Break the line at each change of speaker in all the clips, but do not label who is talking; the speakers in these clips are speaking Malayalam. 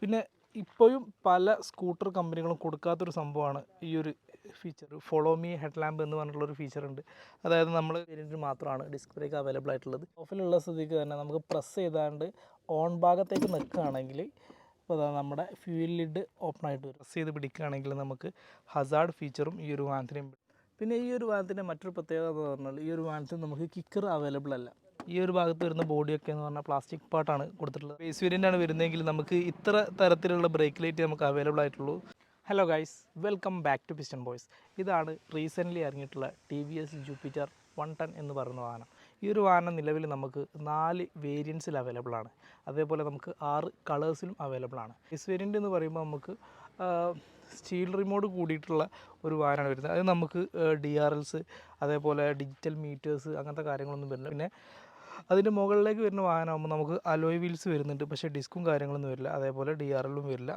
പിന്നെ ഇപ്പോഴും പല സ്കൂട്ടർ കമ്പനികളും കൊടുക്കാത്തൊരു സംഭവമാണ് ഈ ഒരു feature. Follow me head lamp എന്ന് പറഞ്ഞിട്ടുള്ളൊരു ഫീച്ചർ ഉണ്ട്. അതായത് നമ്മൾ വേരിയൻറ്റിൽ മാത്രമാണ് ഡിസ്ക് ബ്രേക്ക് അവൈലബിൾ ആയിട്ടുള്ളത്. ഓഫിലുള്ള സ്ഥിതിക്ക് തന്നെ നമുക്ക് പ്രസ് ചെയ്താണ്ട് ഓൺ ഭാഗത്തേക്ക് നിൽക്കുകയാണെങ്കിൽ അപ്പോൾ അതാ നമ്മുടെ ഫ്യൂൽ ലിഡ് ഓപ്പൺ ആയിട്ട് വരും. പ്രസ് ചെയ്ത് പിടിക്കുകയാണെങ്കിൽ നമുക്ക് ഹസാർഡ് ഫീച്ചറും ഈ ഒരു വാഹനത്തിനും. പിന്നെ ഈ ഒരു വാഹനത്തിൻ്റെ മറ്റൊരു പ്രത്യേകത എന്ന് പറഞ്ഞാൽ ഈ ഒരു വാഹനത്തിൽ നമുക്ക് കിക്കർ അവൈലബിൾ അല്ല. ഈ ഒരു ഭാഗത്ത് വരുന്ന ബോഡിയൊക്കെ എന്ന് പറഞ്ഞാൽ പ്ലാസ്റ്റിക് പാർട്ടാണ് കൊടുത്തിട്ടുള്ളത്. ബേസ് വേരിയൻ്റാണ് വരുന്നതെങ്കിൽ നമുക്ക് ഇത്ര തരത്തിലുള്ള ബ്രേക്ക് ലൈറ്റ് നമുക്ക് അവൈലബിൾ ആയിട്ടുള്ളൂ. Hello guys, welcome back to piston boys. ഇതാണ് റീസെൻ്റ്ലി ഇറങ്ങിയിട്ടുള്ള ടി വി എസ് ജൂപ്പിറ്റർ 110 എന്ന് പറയുന്ന വാഹനം. ഈ ഒരു വാഹനം നിലവിൽ നമുക്ക് 4 വേരിയൻസിൽ അവൈലബിൾ ആണ്. അതേപോലെ നമുക്ക് 6 കളേഴ്സിലും അവൈലബിൾ ആണ്. ബേസ് വേരിയൻ്റ് എന്ന് പറയുമ്പോൾ നമുക്ക് സ്റ്റീൽ റിമോട്ട് കൂടിയിട്ടുള്ള ഒരു വാഹനമാണ് വരുന്നത്. അത് നമുക്ക് DRLs അതേപോലെ ഡിജിറ്റൽ മീറ്റേഴ്സ് അങ്ങനത്തെ കാര്യങ്ങളൊന്നും വരുന്നില്ല. പിന്നെ അതിൻ്റെ മുകളിലേക്ക് വരുന്ന വാഹനമാകുമ്പോൾ നമുക്ക് അലോയ് വീൽസ് വരുന്നുണ്ട്, പക്ഷേ ഡിസ്കും കാര്യങ്ങളൊന്നും വരില്ല. അതേപോലെ DRLും വരില്ല.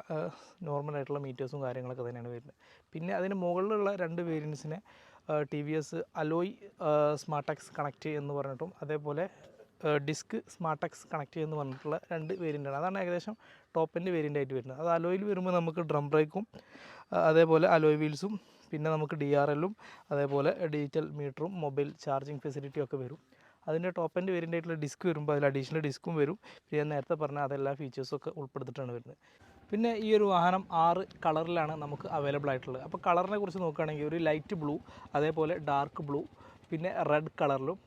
നോർമലായിട്ടുള്ള മീറ്റേഴ്സും കാര്യങ്ങളൊക്കെ തന്നെയാണ് വരുന്നത്. പിന്നെ അതിന് മുകളിലുള്ള 2 വേരിയൻസിനെ T V S alloy SmartXonnect എന്ന് പറഞ്ഞിട്ടും അതേപോലെ ഡിസ്ക് സ്മാർട്ടെക്സ് കണക്റ്റ് എന്ന് പറഞ്ഞിട്ടുള്ള 2 വേരിയൻ്റാണ്. അതാണ് ഏകദേശം ടോപ്പ് എൻഡ് വേരിയൻ്റ് ആയിട്ട് വരുന്നത്. അത് അലോയിൽ വരുമ്പോൾ നമുക്ക് ഡ്രം ബ്രേക്കും അതേപോലെ അലോയ് വീൽസും പിന്നെ നമുക്ക് DRLും അതേപോലെ ഡിജിറ്റൽ മീറ്ററും മൊബൈൽ ചാർജിങ് ഫെസിലിറ്റിയും ഒക്കെ വരും. അതിൻ്റെ ടോപ്പ് എൻഡ് വേരിയൻ്റ് ആയിട്ടുള്ള ഡിസ്ക് വരുമ്പോൾ അതിൽ അഡീഷണൽ ഡിസ്കും വരും. പിന്നെ ഞാൻ നേരത്തെ പറഞ്ഞ അതെല്ലാ ഫീച്ചേഴ്സൊക്കെ ഉൾപ്പെടുത്തിയിട്ടാണ് വരുന്നത്. പിന്നെ ഈ ഒരു വാഹനം 6 കളറിലാണ് നമുക്ക് അവൈലബിൾ ആയിട്ടുള്ളത്. അപ്പോൾ കളറിനെ കുറിച്ച് നോക്കുകയാണെങ്കിൽ ഒരു ലൈറ്റ് ബ്ലൂ, അതേപോലെ ഡാർക്ക് ബ്ലൂ, പിന്നെ റെഡ് കളറിലും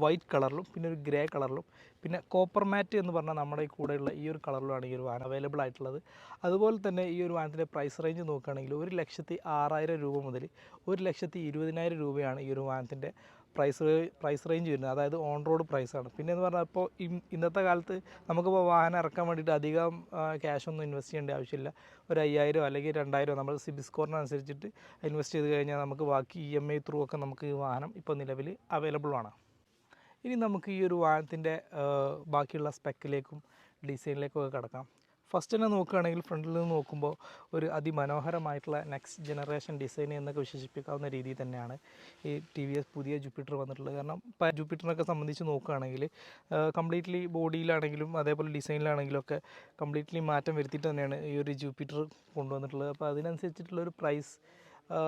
വൈറ്റ് കളറിലും പിന്നെ ഒരു ഗ്രേ കളറിലും പിന്നെ കോപ്പർ മാറ്റ് എന്ന് പറഞ്ഞാൽ നമ്മുടെ ഈ കൂടെയുള്ള ഈ ഒരു കളറിലുമാണ് ഈ ഒരു വാഹനം അവൈലബിൾ ആയിട്ടുള്ളത്. അതുപോലെ തന്നെ ഈ ഒരു വാഹനത്തിൻ്റെ പ്രൈസ് റേഞ്ച് നോക്കുകയാണെങ്കിൽ 1,06,000 രൂപ മുതൽ 1,20,000 രൂപയാണ് ഈ ഒരു വാഹനത്തിൻ്റെ പ്രൈസ് റേഞ്ച് വരുന്നത്. അതായത് ഓൺ റോഡ് പ്രൈസാണ്. പിന്നെ എന്ന് പറഞ്ഞാൽ ഇപ്പോൾ ഇന്നത്തെ കാലത്ത് നമുക്കിപ്പോൾ വാഹനം ഇറക്കാൻ വേണ്ടിയിട്ട് അധികം ക്യാഷൊന്നും ഇൻവെസ്റ്റ് ചെയ്യേണ്ട ആവശ്യമില്ല. ഒരു 5,000 അല്ലെങ്കിൽ 2,000 നമ്മൾ സിബിൽ സ്കോറിനനുസരിച്ചിട്ട് ഇൻവെസ്റ്റ് ചെയ്ത് കഴിഞ്ഞാൽ നമുക്ക് ബാക്കി EMI ത്രൂ ഒക്കെ നമുക്ക് ഈ വാഹനം ഇപ്പോൾ നിലവിൽ അവൈലബിൾ ആണ്. ഇനി നമുക്ക് ഈ ഒരു വാഹനത്തിൻ്റെ ബാക്കിയുള്ള സ്പെക്കിലേക്കും ഡിസൈനിലേക്കും ഒക്കെ കിടക്കാം. ഫസ്റ്റ് തന്നെ നോക്കുകയാണെങ്കിൽ ഫ്രണ്ടിൽ നിന്ന് നോക്കുമ്പോൾ ഒരു അതിമനോഹരമായിട്ടുള്ള നെക്സ്റ്റ് ജനറേഷൻ ഡിസൈൻ എന്നൊക്കെ വിശേഷിപ്പിക്കാവുന്ന രീതിയിൽ തന്നെയാണ് ഈ ടി വി എസ് പുതിയ ജൂപ്പിറ്റർ വന്നിട്ടുള്ളത്. കാരണം ഇപ്പോൾ ജൂപ്പിറ്ററിനൊക്കെ സംബന്ധിച്ച് നോക്കുകയാണെങ്കിൽ കംപ്ലീറ്റ്ലി ബോഡിയിലാണെങ്കിലും അതേപോലെ ഡിസൈനിലാണെങ്കിലും ഒക്കെ കംപ്ലീറ്റ്ലി മാറ്റം വരുത്തിയിട്ട് തന്നെയാണ് ഈ ഒരു ജൂപ്പിറ്റർ കൊണ്ടുവന്നിട്ടുള്ളത്. അപ്പോൾ അതിനനുസരിച്ചിട്ടുള്ളൊരു പ്രൈസ്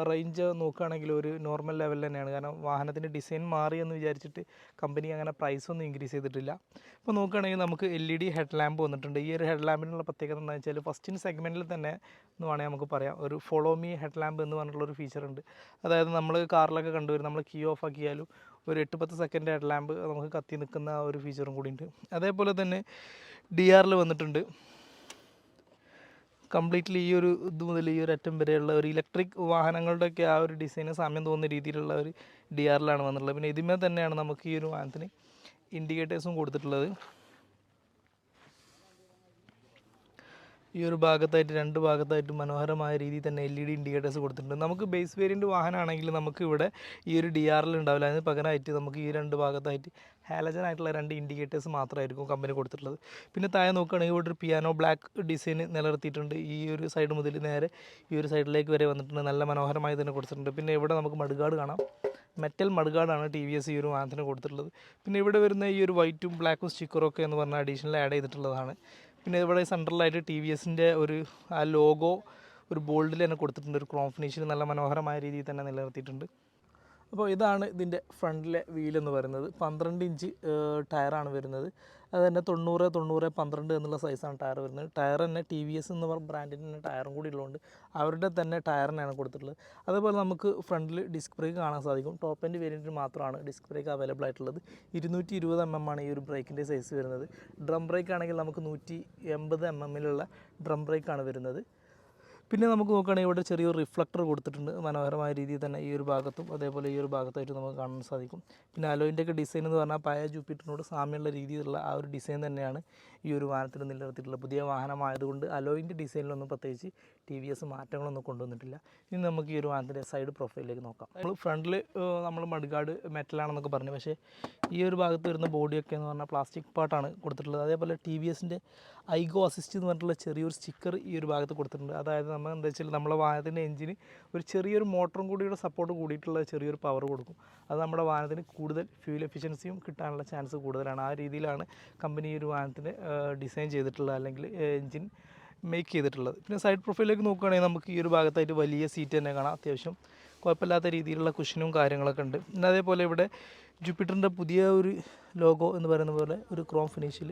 റേഞ്ച് നോക്കുകയാണെങ്കിൽ ഒരു നോർമൽ ലെവൽ തന്നെയാണ്. കാരണം വാഹനത്തിൻ്റെ ഡിസൈൻ മാറിയെന്ന് വിചാരിച്ചിട്ട് കമ്പനി അങ്ങനെ പ്രൈസൊന്നും ഇൻക്രീസ് ചെയ്തിട്ടില്ല. ഇപ്പോൾ നോക്കുകയാണെങ്കിൽ നമുക്ക് LED ഹെഡ് ലാമ്പ് വന്നിട്ടുണ്ട്. ഈ ഒരു ഹെഡ് ലാമ്പിനുള്ള പ്രത്യേകത എന്താണെന്ന് വെച്ചാൽ ഫസ്റ്റിൻ സെഗ്മെൻറ്റിൽ തന്നെ എന്ന് വേണമെങ്കിൽ നമുക്ക് പറയാം ഒരു ഫോളോ മീ ഹെഡ് ലാമ്പ് എന്ന് പറഞ്ഞിട്ടുള്ളൊരു ഫീച്ചർ ഉണ്ട്. അതായത് നമ്മൾ കാറിലൊക്കെ കണ്ടുവരും, നമ്മൾ കീ ഓഫ് ആക്കിയാലും ഒരു 8-10 സെക്കൻഡ് ഹെഡ് ലാമ്പ് നമുക്ക് കത്തി നിൽക്കുന്ന ഒരു ഫീച്ചറും കൂടി ഉണ്ട്. അതേപോലെ തന്നെ DRL വന്നിട്ടുണ്ട്. കംപ്ലീറ്റ്ലി ഈ ഒരു ഇത് മുതൽ ഈ ഒരു അറ്റം വരെയുള്ള ഒരു ഇലക്ട്രിക് വാഹനങ്ങളുടെയൊക്കെ ആ ഒരു ഡിസൈന് സാമ്യം തോന്നുന്ന രീതിയിലുള്ള ഒരു DRLാണ് വന്നിട്ടുള്ളത്. പിന്നെ ഇതിന്മേൽ തന്നെയാണ് നമുക്ക് ഈ ഒരു വാഹനത്തിന് ഇൻഡിക്കേറ്റേഴ്സും കൊടുത്തിട്ടുള്ളത്. ഈ ഒരു ഭാഗത്തായിട്ട് 2 ഭാഗത്തായിട്ട് മനോഹരമായ രീതിയിൽ തന്നെ LED ഇൻഡിക്കേറ്റേഴ്സ് കൊടുത്തിട്ടുണ്ട്. നമുക്ക് ബേസ് വേരിയൻറ്റ് വാഹനമാണെങ്കിൽ നമുക്ക് ഇവിടെ ഈ ഒരു DRL ഉണ്ടാവില്ല. അതിന് പകരമായിട്ട് നമുക്ക് ഈ 2 ഭാഗത്തായിട്ട് ഹാലജൻ ആയിട്ടുള്ള 2 ഇൻഡിക്കേറ്റേഴ്സ് മാത്രമായിരിക്കും കമ്പനി കൊടുത്തിട്ടുള്ളത്. പിന്നെ താഴെ നോക്കുകയാണെങ്കിൽ ഇവിടെ ഒരു പിയാനോ ബ്ലാക്ക് ഡിസൈൻ നിലനിർത്തിയിട്ടുണ്ട്. ഈ ഒരു സൈഡ് മുതൽ നേരെ ഈ ഒരു സൈഡിലേക്ക് വരെ വന്നിട്ടുണ്ട്. നല്ല മനോഹരമായി തന്നെ കൊടുത്തിട്ടുണ്ട്. പിന്നെ ഇവിടെ നമുക്ക് മഡ്ഗാർഡ് കാണാം. മെറ്റൽ മഡ്ഗാർഡാണ് TVS ഈ ഒരു വാഹനത്തിന് കൊടുത്തിട്ടുള്ളത്. പിന്നെ ഇവിടെ വരുന്ന ഈ ഒരു വൈറ്റും ബ്ലാക്കും സ്റ്റിക്കറൊക്കെ എന്ന് പറഞ്ഞാൽ അഡീഷണൽ ആഡ് ചെയ്തിട്ടുള്ളതാണ്. പിന്നെ ഇവിടെ സെൻട്രലായിട്ട് TVSൻ്റെ ഒരു ആ ലോഗോ ഒരു ബോൾഡിൽ തന്നെ കൊടുത്തിട്ടുണ്ട്. ഒരു ക്രോം ഫിനിഷിൽ നല്ല മനോഹരമായ രീതിയിൽ തന്നെ നിലനിർത്തിയിട്ടുണ്ട്. അപ്പോൾ ഇതാണ് ഇതിൻ്റെ ഫ്രണ്ടിലെ വീലെന്ന് പറയുന്നത്. 12 ഇഞ്ച് ടയറാണ് വരുന്നത്. അത് തന്നെ 90-12 എന്നുള്ള സൈസാണ് ടയർ വരുന്നത്. ടയർ തന്നെ TVS എന്ന് പറഞ്ഞ ബ്രാൻഡിൻ്റെ തന്നെ ടയറും കൂടി ഉള്ളതുകൊണ്ട് അവരുടെ തന്നെ ടയറിനാണ് കൊടുത്തിട്ടുള്ളത്. അതേപോലെ നമുക്ക് ഫ്രണ്ടിൽ ഡിസ്ക് ബ്രേക്ക് കാണാൻ സാധിക്കും. ടോപ്പ് എൻഡ് വേരിയൻറ്റിൽ മാത്രമാണ് ഡിസ്ക് ബ്രേക്ക് അവൈലബിൾ ആയിട്ടുള്ളത്. 220 mm ആണ് ഈ ഒരു ബ്രേക്കിൻ്റെ സൈസ് വരുന്നത്. ഡ്രം ബ്രേക്ക് ആണെങ്കിൽ നമുക്ക് 180 mm ഡ്രം ബ്രേക്കാണ് വരുന്നത്. പിന്നെ നമുക്ക് നോക്കുകയാണെങ്കിൽ ഇവിടെ ചെറിയൊരു റിഫ്ലക്ടർ കൊടുത്തിട്ടുണ്ട്. മനോഹരമായ രീതിയിൽ തന്നെ ഈ ഒരു ഭാഗത്തും അതേപോലെ ഈ ഒരു ഭാഗത്തായിട്ട് നമുക്ക് കാണാൻ സാധിക്കും. പിന്നെ അലോയിൻ്റെയൊക്കെ ഡിസൈൻ എന്ന് പറഞ്ഞാൽ പഴയ ജൂപ്പിറ്ററിനോട് സാമ്യമുള്ള രീതിയിലുള്ള ആ ഒരു ഡിസൈൻ തന്നെയാണ് ഈ ഒരു വാഹനത്തിൽ നിലനിർത്തിയിട്ടുള്ളത്. പുതിയ വാഹനമായതുകൊണ്ട് അലോയിൻ്റെ ഡിസൈനിലൊന്നും പ്രത്യേകിച്ച് TVS മാറ്റങ്ങളൊന്നും കൊണ്ടുവന്നിട്ടില്ല. ഇനി നമുക്ക് ഈ ഒരു വാഹനത്തിൻ്റെ സൈഡ് പ്രൊഫൈലിലേക്ക് നോക്കാം. നമ്മൾ ഫ്രണ്ടിൽ നമ്മൾ മഡ്ഗാർഡ് മെറ്റലാണെന്നൊക്കെ പറഞ്ഞു, പക്ഷേ ഈ ഒരു ഭാഗത്ത് വരുന്ന ബോഡിയൊക്കെ എന്ന് പറഞ്ഞാൽ പ്ലാസ്റ്റിക് പാർട്ടാണ് കൊടുത്തിട്ടുള്ളത്. അതേപോലെ TVSൻ്റെ ഐഗോ അസിസ്റ്റ് എന്ന് പറഞ്ഞിട്ടുള്ള ചെറിയൊരു സ്റ്റിക്കർ ഈ ഒരു ഭാഗത്ത് കൊടുത്തിട്ടുണ്ട്. അതായത് നമ്മൾ എന്താ വെച്ചാൽ നമ്മളെ വാഹനത്തിൻ്റെ എഞ്ചിന് ഒരു ചെറിയൊരു മോട്ടറും കൂടിയുടെ സപ്പോർട്ട് കൂടിയിട്ടുള്ള ചെറിയൊരു പവർ കൊടുക്കും. അത് നമ്മുടെ വാഹനത്തിന് കൂടുതൽ ഫ്യൂൽ എഫിഷ്യൻസിയും കിട്ടാനുള്ള ചാൻസ് കൂടുതലാണ്. ആ രീതിയിലാണ് കമ്പനി ഈ ഒരു വാഹനത്തിന് ഡിസൈൻ ചെയ്തിട്ടുള്ളത്, അല്ലെങ്കിൽ എഞ്ചിൻ മേക്ക് ചെയ്തിട്ടുള്ളത്. പിന്നെ സൈഡ് പ്രൊഫൈലിലേക്ക് നോക്കുകയാണെങ്കിൽ നമുക്ക് ഈ ഒരു ഭാഗത്തായിട്ട് വലിയ സീറ്റ് തന്നെ കാണാം. അത്യാവശ്യം കുഴപ്പമില്ലാത്ത രീതിയിലുള്ള കുഷനും കാര്യങ്ങളൊക്കെ ഉണ്ട്. പിന്നെ അതേപോലെ ഇവിടെ ജൂപ്പിറ്ററിൻ്റെ പുതിയ ഒരു ലോഗോ എന്ന് പറയുന്ന പോലെ ഒരു ക്രോം ഫിനിഷിൽ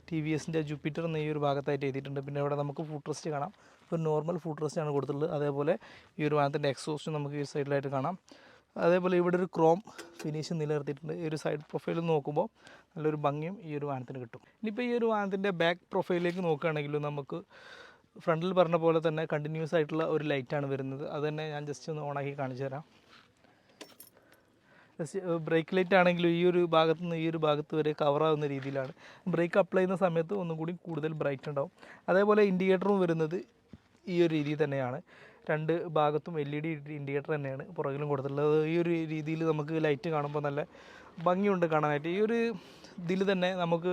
ടി വി എസിൻ്റെ ജൂപ്പിറ്റർ എന്ന ഈ ഒരു ഭാഗത്തായിട്ട് എഴുതിയിട്ടുണ്ട്. പിന്നെ ഇവിടെ നമുക്ക് ഫുഡ് റെസ്റ്റ് കാണാം. ഒരു നോർമൽ ഫുഡ് റെസ്റ്റ് ആണ് കൊടുത്തിട്ടുള്ളത്. അതേപോലെ ഈ ഒരു വാഹനത്തിൻ്റെ എക്സോസ്റ്റ് നമുക്ക് ഈ സൈഡിലായിട്ട് കാണാം. അതേപോലെ ഇവിടെ ഒരു ക്രോം ഫിനിഷ് നിലനിർത്തിയിട്ടുണ്ട്. ഈ ഒരു സൈഡ് പ്രൊഫൈൽ നോക്കുമ്പോൾ നല്ലൊരു ഭംഗിയും ഈ ഒരു വാഹനത്തിന് കിട്ടും. ഇനിയിപ്പോൾ ഈ ഒരു വാഹനത്തിൻ്റെ ബാക്ക് പ്രൊഫൈലിലേക്ക് നോക്കുകയാണെങ്കിലും നമുക്ക് ഫ്രണ്ടിൽ പറഞ്ഞ പോലെ തന്നെ കണ്ടിന്യൂസ് ആയിട്ടുള്ള ഒരു ലൈറ്റാണ് വരുന്നത്. അത് തന്നെ ഞാൻ ജസ്റ്റ് ഒന്ന് ഓണാക്കി കാണിച്ചു തരാം. ബ്രേക്ക് ലൈറ്റ് ആണെങ്കിലും ഈ ഒരു ഭാഗത്ത് നിന്ന് ഈ ഒരു ഭാഗത്ത് വരെ കവറാകുന്ന രീതിയിലാണ്. ബ്രേക്ക് അപ്ലൈ ചെയ്യുന്ന സമയത്ത് ഒന്നും കൂടി കൂടുതൽ ബ്രൈറ്റ് ഉണ്ടാവും. അതേപോലെ ഇൻഡിക്കേറ്ററും വരുന്നത് ഈ ഒരു രീതിയിൽ തന്നെയാണ്. രണ്ട് ഭാഗത്തും LED ഇൻഡിക്കേറ്റർ തന്നെയാണ് പുറകിലും കൊടുത്തിട്ടുള്ളത്. ഈ ഒരു രീതിയിൽ നമുക്ക് ലൈറ്റ് കാണുമ്പോൾ നല്ല ഭംഗിയുണ്ട് കാണാനായിട്ട്. ഈ ഒരു ഇതിൽ തന്നെ നമുക്ക്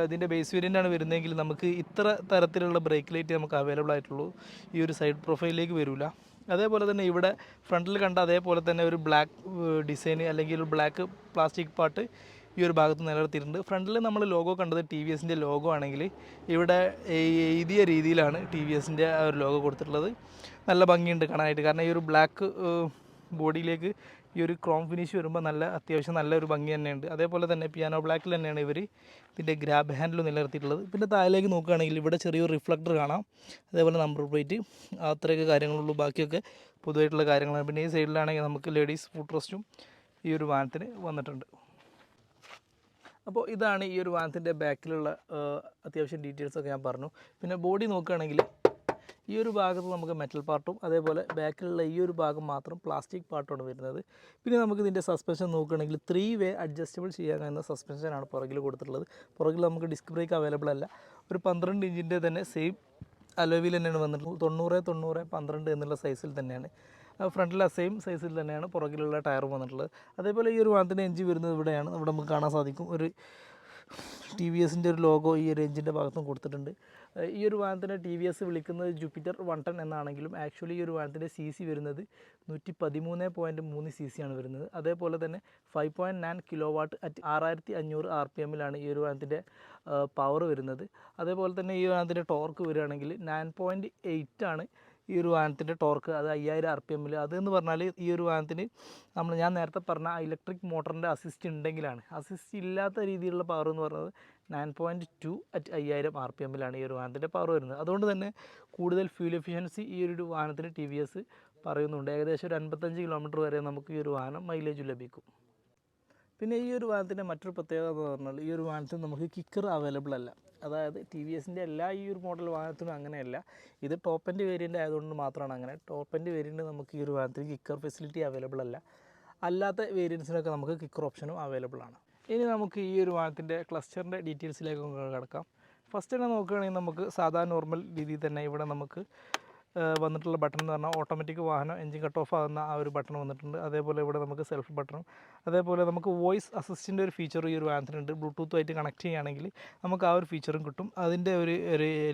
ഇതിൻ്റെ ബേസ് വേരിയൻ്റാണ് വരുന്നതെങ്കിൽ നമുക്ക് ഇത്ര തരത്തിലുള്ള ബ്രേക്ക് ലൈറ്റ് നമുക്ക് അവൈലബിൾ ആയിട്ടുള്ളൂ. ഈ ഒരു സൈഡ് പ്രൊഫൈലിലേക്ക് വരില്ല. അതേപോലെ തന്നെ ഇവിടെ ഫ്രണ്ടിൽ കണ്ട അതേപോലെ തന്നെ ഒരു ബ്ലാക്ക് ഡിസൈൻ അല്ലെങ്കിൽ ഒരു ബ്ലാക്ക് പ്ലാസ്റ്റിക് പാർട്ട് ഈ ഒരു ഭാഗത്ത് നിലനിർത്തിയിട്ടുണ്ട്. ഫ്രണ്ടിൽ നമ്മൾ ലോഗോ കണ്ടത് ടി വി എസിൻ്റെ ലോഗോ ആണെങ്കിൽ ഇവിടെ എഴുതിയ രീതിയിലാണ് ടി വി എസിൻ്റെ ആ ഒരു ലോഗോ കൊടുത്തിട്ടുള്ളത്. നല്ല ഭംഗിയുണ്ട് കാണാനായിട്ട്. കാരണം ഈ ഒരു ബ്ലാക്ക് ബോഡിയിലേക്ക് ഈ ഒരു ക്രോം ഫിനിഷ് വരുമ്പോൾ അത്യാവശ്യം നല്ലൊരു ഭംഗി തന്നെയുണ്ട്. അതേപോലെ തന്നെ പിയാനോ ബ്ലാക്കിൽ തന്നെയാണ് ഇവർ ഇതിൻ്റെ ഗ്രാബ് ഹാൻഡിൽ നിലനിർത്തിയിട്ടുള്ളത്. പിന്നെ താഴേക്ക് നോക്കുകയാണെങ്കിൽ ഇവിടെ ചെറിയൊരു റിഫ്ലക്ടർ കാണാം. അതേപോലെ നമ്പർ പ്ലേറ്റ്, അത്രയൊക്കെ കാര്യങ്ങളുള്ളൂ. ബാക്കിയൊക്കെ പൊതുവായിട്ടുള്ള കാര്യങ്ങളാണ്. പിന്നെ ഈ സൈഡിലാണെങ്കിൽ നമുക്ക് ലേഡീസ് ഫുഡ് റെസ്റ്റും ഈ ഒരു വാഹനത്തിന് വന്നിട്ടുണ്ട്. അപ്പോൾ ഇതാണ് ഈ ഒരു വാഹനത്തിൻ്റെ ബാക്കിലുള്ള അത്യാവശ്യം ഡീറ്റെയിൽസൊക്കെ ഞാൻ പറഞ്ഞു. പിന്നെ ബോഡി നോക്കുകയാണെങ്കിൽ ഈ ഒരു ഭാഗത്ത് നമുക്ക് മെറ്റൽ പാർട്ടും അതേപോലെ ബാക്കിലുള്ള ഈ ഒരു ഭാഗം മാത്രം പ്ലാസ്റ്റിക് പാർട്ടുമാണ് വരുന്നത്. പിന്നെ നമുക്ക് ഇതിൻ്റെ സസ്പെൻഷൻ നോക്കുകയാണെങ്കിൽ 3 വേ അഡ്ജസ്റ്റബിൾ ചെയ്യാൻ കഴിയുന്ന സസ്പെൻഷനാണ് പുറകിൽ കൊടുത്തിട്ടുള്ളത്. പുറകിൽ നമുക്ക് ഡിസ്ക് ബ്രേക്ക് അവൈലബിൾ അല്ല. ഒരു 12 ഇഞ്ചിൻ്റെ തന്നെ സെയിം അലോവിൽ തന്നെയാണ് വന്നിട്ടുള്ളത്. 90-12 എന്നുള്ള സൈസിൽ തന്നെയാണ്. ഫ്രണ്ടിലെ സെയിം സൈസിൽ തന്നെയാണ് പുറകിലുള്ള ടയറും വന്നിട്ടുള്ളത്. അതേപോലെ ഈ ഒരു വാഹനത്തിൻ്റെ എഞ്ചിൻ വരുന്നത് ഇവിടെയാണ്. ഇവിടെ നമുക്ക് കാണാൻ സാധിക്കും ഒരു ടി വി എസിൻ്റെ ഒരു ലോഗോ ഈ ഒരു എഞ്ചിൻ്റെ ഭാഗത്തും കൊടുത്തിട്ടുണ്ട്. ഈ ഒരു വാഹനത്തിൻ്റെ ടി വി എസ് വിളിക്കുന്നത് ജൂപ്പിറ്റർ 110 എന്നാണെങ്കിലും ആക്ച്വലി ഈ ഒരു വാഹനത്തിൻ്റെ CC വരുന്നത് 113.3 CC ആണ് വരുന്നത്. അതേപോലെ തന്നെ 5.9 kW അറ്റ് 6500 RPM ഈ ഒരു വാഹനത്തിൻ്റെ പവർ വരുന്നത്. അതേപോലെ തന്നെ ഈ വാഹനത്തിൻ്റെ ടോർക്ക് വരികയാണെങ്കിൽ 9.8 ആണ് ഈ ഒരു വാഹനത്തിൻ്റെ ടോർക്ക്. അത് 5000 RPM. അതെന്ന് പറഞ്ഞാൽ ഈ ഒരു വാഹനത്തിന് ഞാൻ നേരത്തെ പറഞ്ഞ ഇലക്ട്രിക് മോട്ടറിൻ്റെ അസിസ്റ്റ് ഉണ്ടെങ്കിലാണ്. അസിസ്റ്റ് ഇല്ലാത്ത രീതിയിലുള്ള പവർ എന്ന് പറയുന്നത് 9.2 അറ്റ് 5000 RPM ഈ ഒരു വാഹനത്തിൻ്റെ പവർ വരുന്നത്. അതുകൊണ്ട് തന്നെ കൂടുതൽ ഫ്യൂൽ എഫിഷ്യൻസി ഈ ഒരു വാഹനത്തിന് TVS പറയുന്നുണ്ട്. ഏകദേശം ഒരു 55 കിലോമീറ്റർ വരെ നമുക്ക് ഈ ഒരു വാഹനം മൈലേജ് ലഭിക്കും. പിന്നെ ഈ ഒരു വാഹനത്തിൻ്റെ മറ്റൊരു പ്രത്യേകത എന്ന് പറഞ്ഞാൽ ഈ ഒരു വാഹനത്തിന് നമുക്ക് കിക്കർ അവൈലബിൾ അല്ല. അതായത് TVSൻ്റെ എല്ലാ ഈ ഒരു മോഡൽ വാഹനത്തിനും അങ്ങനെയല്ല. ഇത് ടോപ്പ് എൻഡ് വേരിയൻ്റ് ആയതുകൊണ്ട് മാത്രമാണ് അങ്ങനെ. ടോപ്പ് എൻഡ് വേരിയൻ്റ് നമുക്ക് ഈ ഒരു വാഹനത്തിന് കിക്കർ ഫെസിലിറ്റി അവൈലബിൾ അല്ല. അല്ലാത്ത വേരിയൻസിനൊക്കെ നമുക്ക് കിക്കർ ഓപ്ഷനും അവൈലബിൾ ആണ്. ഇനി നമുക്ക് ഈ ഒരു വാഹനത്തിൻ്റെ ക്ലസ്റ്ററിൻ്റെ ഡീറ്റെയിൽസിലേക്ക് കിടക്കാം. ഫസ്റ്റ് തന്നെ നോക്കുകയാണെങ്കിൽ നമുക്ക് സാധാരണ നോർമൽ രീതിയിൽ തന്നെ ഇവിടെ നമുക്ക് വന്നിട്ടുള്ള ബട്ടൺ എന്ന് പറഞ്ഞാൽ ഓട്ടോമാറ്റിക് വാഹനം എഞ്ചിൻ കട്ട് ഓഫ് ആകുന്ന ആ ഒരു ബട്ടൺ വന്നിട്ടുണ്ട്. അതേപോലെ ഇവിടെ നമുക്ക് സെൽഫ് ബട്ടണും അതേപോലെ നമുക്ക് വോയിസ് അസിസ്റ്റിൻ്റെ ഒരു ഫീച്ചർ ഈ ഒരു വാഹനത്തിനുണ്ട്. ബ്ലൂടൂത്തുമായിട്ട് കണക്ട് ചെയ്യുകയാണെങ്കിൽ നമുക്ക് ആ ഒരു ഫീച്ചറും കിട്ടും. അതിൻ്റെ ഒരു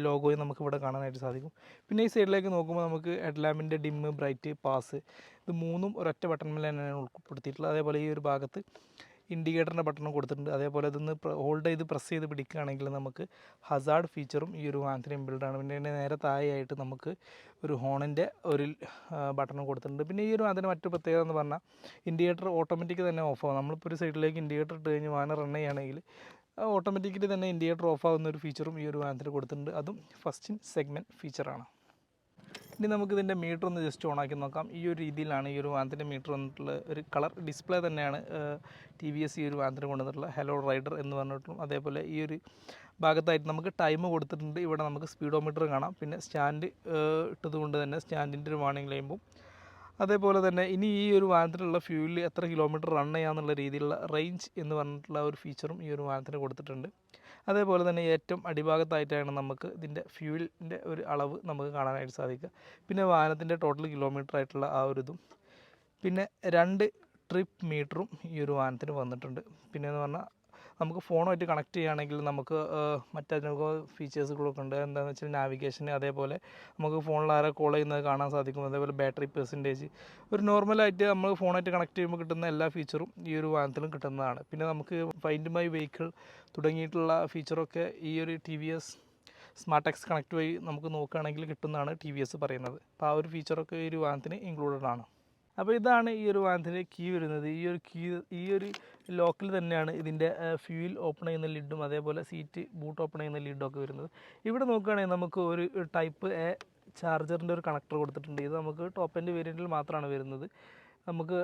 ലോഗോയും നമുക്ക് ഇവിടെ കാണാനായിട്ട് സാധിക്കും. പിന്നെ ഈ സൈഡിലേക്ക് നോക്കുമ്പോൾ നമുക്ക് ഹെഡ്ലാമ്പിൻ്റെ ഡിമ്മ്, ബ്രൈറ്റ്, പാസ് ഇത് മൂന്നും ഒരൊറ്റ ബട്ടണിൽ തന്നെയാണ് ഉൾപ്പെടുത്തിയിട്ടുള്ളത്. അതേപോലെ ഈ ഒരു ഭാഗത്ത് ഇൻഡിക്കേറ്ററിൻ്റെ ബട്ടണും കൊടുത്തിട്ടുണ്ട്. അതേപോലെ ഇതൊന്ന് ഹോൾഡ് ചെയ്ത് പ്രസ് ചെയ്ത് പിടിക്കുകയാണെങ്കിൽ നമുക്ക് ഹസാർഡ് ഫീച്ചറും ഈ ഒരു വാഹനത്തിന് ഇൻബിൽഡാണ്. പിന്നെ ഇതിൻ്റെ നേരെ താഴെയായിട്ട് നമുക്ക് ഒരു ഹോണിൻ്റെ ഒരു ബട്ടണും കൊടുത്തിട്ടുണ്ട്. പിന്നെ ഈ ഒരു അതിന് മറ്റൊരു പ്രത്യേകത എന്ന് പറഞ്ഞാൽ ഇൻഡിക്കേറ്റർ ഓട്ടോമാറ്റിക് തന്നെ ഓഫ് ആകും. നമ്മളിപ്പോൾ ഒരു സൈഡിലേക്ക് ഇൻഡിക്കേറ്റർ ഇട്ട് കഴിഞ്ഞ് വാഹനം റൺ ചെയ്യുകയാണെങ്കിൽ ഓട്ടോമാറ്റിക്കലി തന്നെ ഇൻഡിക്കേറ്റർ ഓഫ് ആകുന്ന ഒരു ഫീച്ചറും ഈ ഒരു വാഹനത്തിന് കൊടുത്തിട്ടുണ്ട്. അതും ഫസ്റ്റ് ഇൻ സെഗ്മെൻറ്റ് ഫീച്ചറാണ്. ഇനി നമുക്കിതിൻ്റെ മീറ്റർ ഒന്ന് ജസ്റ്റ് ഓണാക്കി നോക്കാം. ഈ ഒരു രീതിയിലാണ് ഈ ഒരു വാഹനത്തിൻ്റെ മീറ്റർ വന്നിട്ടുള്ള ഒരു കളർ ഡിസ്പ്ലേ തന്നെയാണ് TVS ഈ ഒരു വാഹനത്തിന് കൊണ്ടുവന്നിട്ടുള്ള ഹലോ റൈഡർ എന്ന് പറഞ്ഞിട്ടും. അതേപോലെ ഈ ഒരു ഭാഗത്തായിട്ട് നമുക്ക് ടൈം കൊടുത്തിട്ടുണ്ട്. ഇവിടെ നമുക്ക് സ്പീഡോമീറ്റർ കാണാം. പിന്നെ സ്റ്റാൻഡ് ഇട്ടതുകൊണ്ട് തന്നെ സ്റ്റാൻഡിൻ്റെ ഒരു വാർണിംഗ് ലൈമ്പും അതേപോലെ തന്നെ ഇനി ഈ ഒരു വാഹനത്തിലുള്ള ഫ്യൂലിൽ എത്ര കിലോമീറ്റർ റൺ ചെയ്യാമെന്നുള്ള രീതിയിലുള്ള റേഞ്ച് എന്ന് പറഞ്ഞിട്ടുള്ള ഒരു ഫീച്ചറും ഈ ഒരു വാഹനത്തിന് കൊടുത്തിട്ടുണ്ട്. അതേപോലെ തന്നെ ഏറ്റവും അടിഭാഗത്തായിട്ടാണ് നമുക്ക് ഇതിൻ്റെ ഫ്യൂലിൻ്റെ ഒരു അളവ് നമുക്ക് കാണാനായിട്ട് സാധിക്കുക. പിന്നെ വാഹനത്തിൻ്റെ ടോട്ടൽ കിലോമീറ്റർ ആയിട്ടുള്ള ആ ഒരു ഇതും പിന്നെ 2 ട്രിപ്പ് മീറ്ററും ഈ ഒരു വാഹനത്തിന് വന്നിട്ടുണ്ട്. പിന്നെ എന്ന് പറഞ്ഞാൽ നമുക്ക് ഫോണുമായിട്ട് കണക്ട് ചെയ്യുകയാണെങ്കിൽ നമുക്ക് മറ്റൊക്കെ ഫീച്ചേഴ്സുകളൊക്കെ ഉണ്ട്. എന്താണെന്ന് വെച്ചാൽ നാവിഗേഷന്, അതേപോലെ നമുക്ക് ഫോണിൽ ആരെ കോൾ ചെയ്യുന്നത് കാണാൻ സാധിക്കും. അതേപോലെ ബാറ്ററി പെർസെൻറ്റേജ് ഒരു നോർമലായിട്ട് നമ്മൾ ഫോണായിട്ട് കണക്ട് ചെയ്യുമ്പോൾ കിട്ടുന്ന എല്ലാ ഫീച്ചറും ഈ ഒരു വാഹനത്തിലും കിട്ടുന്നതാണ്. പിന്നെ നമുക്ക് ഫൈൻഡ് മൈ വെഹിക്കിൾ തുടങ്ങിയിട്ടുള്ള ഫീച്ചറൊക്കെ ഈ ഒരു TVS സ്മാർട്ട് എക്സ് കണക്റ്റ് വഴി നമുക്ക് നോക്കുകയാണെങ്കിൽ കിട്ടുന്നതാണ് ടി വി എസ് പറയുന്നത്. അപ്പോൾ ആ ഒരു ഫീച്ചറൊക്കെ ഈ ഒരു വാഹനത്തിന് ഇൻക്ലൂഡഡ് ആണ്. അപ്പോൾ ഇതാണ് ഈ ഒരു വാഹനത്തിൻ്റെ കീ വരുന്നത്. ഈ ഒരു ലോക്കിൽ തന്നെയാണ് ഇതിൻ്റെ ഫ്യൂൽ ഓപ്പൺ ചെയ്യുന്ന ലിഡും അതേപോലെ സീറ്റ് ബൂട്ട് ഓപ്പൺ ചെയ്യുന്ന ലിഡും ഒക്കെ വരുന്നത്. ഇവിടെ നോക്കുകയാണെങ്കിൽ നമുക്ക് ഒരു ടൈപ്പ് എ ചാർജറിൻ്റെ ഒരു കണക്ടർ കൊടുത്തിട്ടുണ്ട്. ഇത് നമുക്ക് ടോപ്പ് എൻഡ് വേരിയൻറ്റിൽ മാത്രമാണ് വരുന്നത്. നമുക്ക്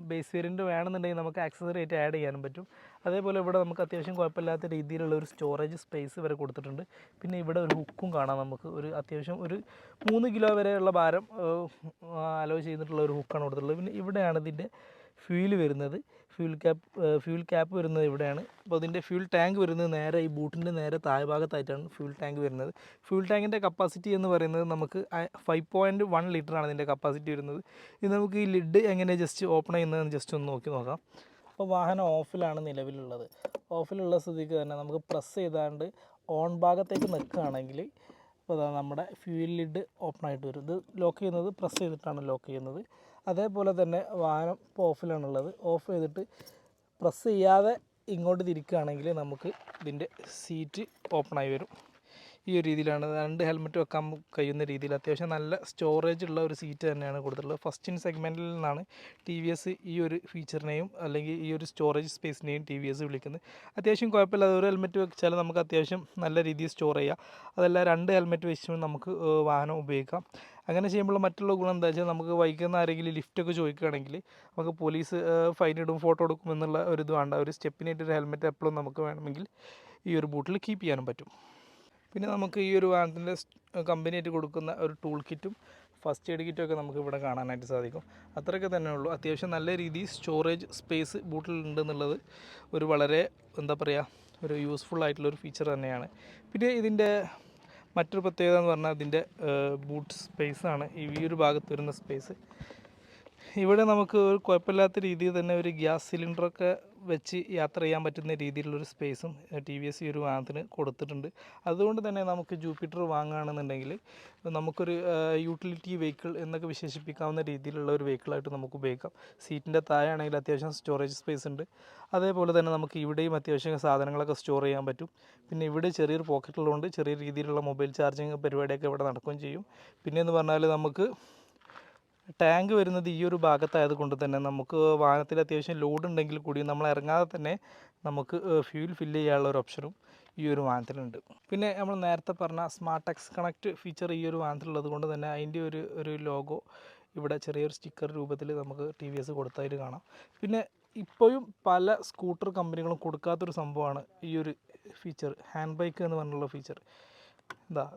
ബേസ് വേരിയൻറ്റ് വേണമെന്നുണ്ടെങ്കിൽ നമുക്ക് ആക്സസറി ആയിട്ട് ആഡ് ചെയ്യാനും പറ്റും. അതേപോലെ ഇവിടെ നമുക്ക് അത്യാവശ്യം കുഴപ്പമില്ലാത്ത രീതിയിലുള്ള ഒരു സ്റ്റോറേജ് സ്പേസ് വരെ കൊടുത്തിട്ടുണ്ട്. പിന്നെ ഇവിടെ ഒരു ഹുക്കും കാണാം. നമുക്ക് അത്യാവശ്യം ഒരു 3 കിലോ വരെയുള്ള ഭാരം അലോ ചെയ്തിട്ടുള്ള ഒരു ഹുക്കാണ് കൊടുത്തിട്ടുള്ളത്. പിന്നെ ഇവിടെയാണ് ഇതിൻ്റെ ഫ്യൂൽ വരുന്നത്. ഫ്യൂൽ ക്യാപ്പ് വരുന്നത് ഇവിടെയാണ്. അപ്പോൾ അതിൻ്റെ ഫ്യൂൽ ടാങ്ക് വരുന്നത് നേരെ ഈ ബൂട്ടിൻ്റെ നേരെ താഴ്ഭാഗത്തായിട്ടാണ് ഫ്യൂൽ ടാങ്ക് വരുന്നത്. ഫ്യൂൽ ടാങ്കിൻ്റെ കപ്പാസിറ്റി എന്ന് പറയുന്നത് നമുക്ക് 5.1 ലിറ്ററാണ് ഇതിൻ്റെ കപ്പാസിറ്റി വരുന്നത്. ഇത് നമുക്ക് ഈ ലിഡ് എങ്ങനെ ജസ്റ്റ് ഓപ്പൺ ചെയ്യുന്നതെന്ന് ജസ്റ്റ് ഒന്ന് നോക്കാം. അപ്പോൾ വാഹനം ഓഫിലാണ് നിലവിലുള്ളത്. ഓഫിലുള്ള സ്ഥിതിക്ക് തന്നെ നമുക്ക് പ്രസ് ചെയ്താണ്ട് ഓൺ ഭാഗത്തേക്ക് നിൽക്കുകയാണെങ്കിൽ അപ്പോൾ നമ്മുടെ ഫ്യൂൽ ലിഡ് ഓപ്പൺ ആയിട്ട് വരും. ഇത് ലോക്ക് ചെയ്യുന്നത് പ്രസ് ചെയ്തിട്ടാണ് ലോക്ക് ചെയ്യുന്നത്. അതേപോലെ തന്നെ വാഹനം ഇപ്പോൾ ഓഫിലാണുള്ളത്. ഓഫ് ചെയ്തിട്ട് പ്രസ് ചെയ്യാതെ ഇങ്ങോട്ട് തിരിക്കുകയാണെങ്കിൽ നമുക്ക് ഇതിൻ്റെ സീറ്റ് ഓപ്പണായി വരും. ഈ ഒരു രീതിയിലാണ് 2 ഹെൽമെറ്റ് വെക്കാൻ കഴിയുന്ന രീതിയിൽ അത്യാവശ്യം നല്ല സ്റ്റോറേജ് ഉള്ള ഒരു സീറ്റ് തന്നെയാണ് കൊടുത്തിട്ടുള്ളത്. ഫസ്റ്റ് ഇൻ സെഗ്മെൻറ്റിൽ നിന്നാണ് ടി വി എസ് ഈ ഒരു ഫീച്ചറിനെയും അല്ലെങ്കിൽ ഈ ഒരു സ്റ്റോറേജ് സ്പേസിനെയും ടി വി എസ് വിളിക്കുന്നത്. അത്യാവശ്യം കുഴപ്പമില്ലാതെ ഒരു ഹെൽമെറ്റ് വെച്ചാൽ നമുക്ക് അത്യാവശ്യം നല്ല രീതിയിൽ സ്റ്റോർ ചെയ്യാം. അതല്ല 2 ഹെൽമെറ്റ് വെച്ചും നമുക്ക് വാഹനം ഉപയോഗിക്കാം. അങ്ങനെ ചെയ്യുമ്പോൾ മറ്റുള്ള ഗുണം എന്താ വെച്ചാൽ നമുക്ക് വൈകുന്ന ആരെങ്കിലും ലിഫ്റ്റൊക്കെ ചോദിക്കുകയാണെങ്കിൽ നമുക്ക് പോലീസ് ഫൈൻ ഇടും, ഫോട്ടോ എടുക്കും എന്നുള്ള ഒരു ഇത് വേണ്ട. ഒരു സ്റ്റെപ്പിനായിട്ടൊരു ഹെൽമെറ്റ് എപ്പോഴും നമുക്ക് വേണമെങ്കിൽ ഈ ഒരു ബൂട്ടിൽ കീപ്പ് ചെയ്യാനും പറ്റും. പിന്നെ നമുക്ക് ഈ ഒരു വാഹനത്തിൻ്റെ കമ്പനിയായിട്ട് കൊടുക്കുന്ന ഒരു ടൂൾ കിറ്റും ഫസ്റ്റ് എയ്ഡ് കിറ്റും ഒക്കെ നമുക്ക് ഇവിടെ കാണാനായിട്ട് സാധിക്കും. അത്രയൊക്കെ തന്നെ ഉള്ളൂ. അത്യാവശ്യം നല്ല രീതിയിൽ സ്റ്റോറേജ് സ്പേസ് ബൂട്ടിലുണ്ടെന്നുള്ളത് ഒരു വളരെ എന്താ പറയുക ഒരു യൂസ്ഫുൾ ആയിട്ടുള്ളൊരു ഫീച്ചർ തന്നെയാണ്. പിന്നെ ഇതിൻ്റെ മറ്റൊരു പ്രത്യേകത എന്ന് പറഞ്ഞാൽ ഇതിൻ്റെ ബൂട്ട് സ്പേസാണ്. ഈ ഒരു ഭാഗത്ത് വരുന്ന സ്പേസ് ഇവിടെ നമുക്ക് ഒരു കുഴപ്പമില്ലാത്ത രീതിയിൽ തന്നെ ഒരു ഗ്യാസ് സിലിണ്ടറൊക്കെ വെച്ച് യാത്ര ചെയ്യാൻ പറ്റുന്ന രീതിയിലുള്ളൊരു സ്പേസും ടി വി എസ് ഈ ഒരു വാഹനത്തിന് കൊടുത്തിട്ടുണ്ട്. അതുകൊണ്ട് തന്നെ നമുക്ക് ജൂപ്പിറ്റർ വാങ്ങുകയാണെന്നുണ്ടെങ്കിൽ നമുക്കൊരു യൂട്ടിലിറ്റി വെഹിക്കിൾ എന്നൊക്കെ വിശേഷിപ്പിക്കാവുന്ന രീതിയിലുള്ള ഒരു വെഹിക്കിളായിട്ട് നമുക്ക് ഉപയോഗിക്കാം. സീറ്റിൻ്റെ താഴെ ആണെങ്കിൽ അത്യാവശ്യം സ്റ്റോറേജ് സ്പേസ് ഉണ്ട്. അതേപോലെ തന്നെ നമുക്ക് ഇവിടെയും അത്യാവശ്യം സാധനങ്ങളൊക്കെ സ്റ്റോർ ചെയ്യാൻ പറ്റും. പിന്നെ ഇവിടെ ചെറിയൊരു പോക്കറ്റുള്ളതുകൊണ്ട് ചെറിയ രീതിയിലുള്ള മൊബൈൽ ചാർജിങ് പരിപാടിയൊക്കെ ഇവിടെ നടക്കുകയും ചെയ്യും. പിന്നെ എന്ന് പറഞ്ഞാൽ നമുക്ക് ടാങ്ക് വരുന്നത് ഈ ഒരു ഭാഗത്തായത് കൊണ്ട് തന്നെ നമുക്ക് വാഹനത്തിൽ അത്യാവശ്യം ലോഡ് ഉണ്ടെങ്കിൽ കൂടി നമ്മൾ ഇറങ്ങാതെ തന്നെ നമുക്ക് ഫ്യൂൽ ഫില്ല് ചെയ്യാനുള്ള ഒരു ഓപ്ഷനും ഈ ഒരു വാഹനത്തിലുണ്ട്. പിന്നെ നമ്മൾ നേരത്തെ പറഞ്ഞ സ്മാർട്ട് എക്സ് കണക്റ്റ് ഫീച്ചർ ഈ ഒരു വാഹനത്തിലുള്ളത് കൊണ്ട് തന്നെ അതിൻ്റെ ഒരു ലോഗോ ഇവിടെ ചെറിയൊരു സ്റ്റിക്കർ രൂപത്തിൽ നമുക്ക് ടി വി എസ് കൊടുത്തതായിട്ട് കാണാം. പിന്നെ ഇപ്പോഴും പല സ്കൂട്ടർ കമ്പനികളും കൊടുക്കാത്തൊരു സംഭവമാണ് ഈ ഒരു ഫീച്ചർ, ഹാൻഡ് ബ്രേക്ക് എന്ന് പറഞ്ഞുള്ള ഫീച്ചർ.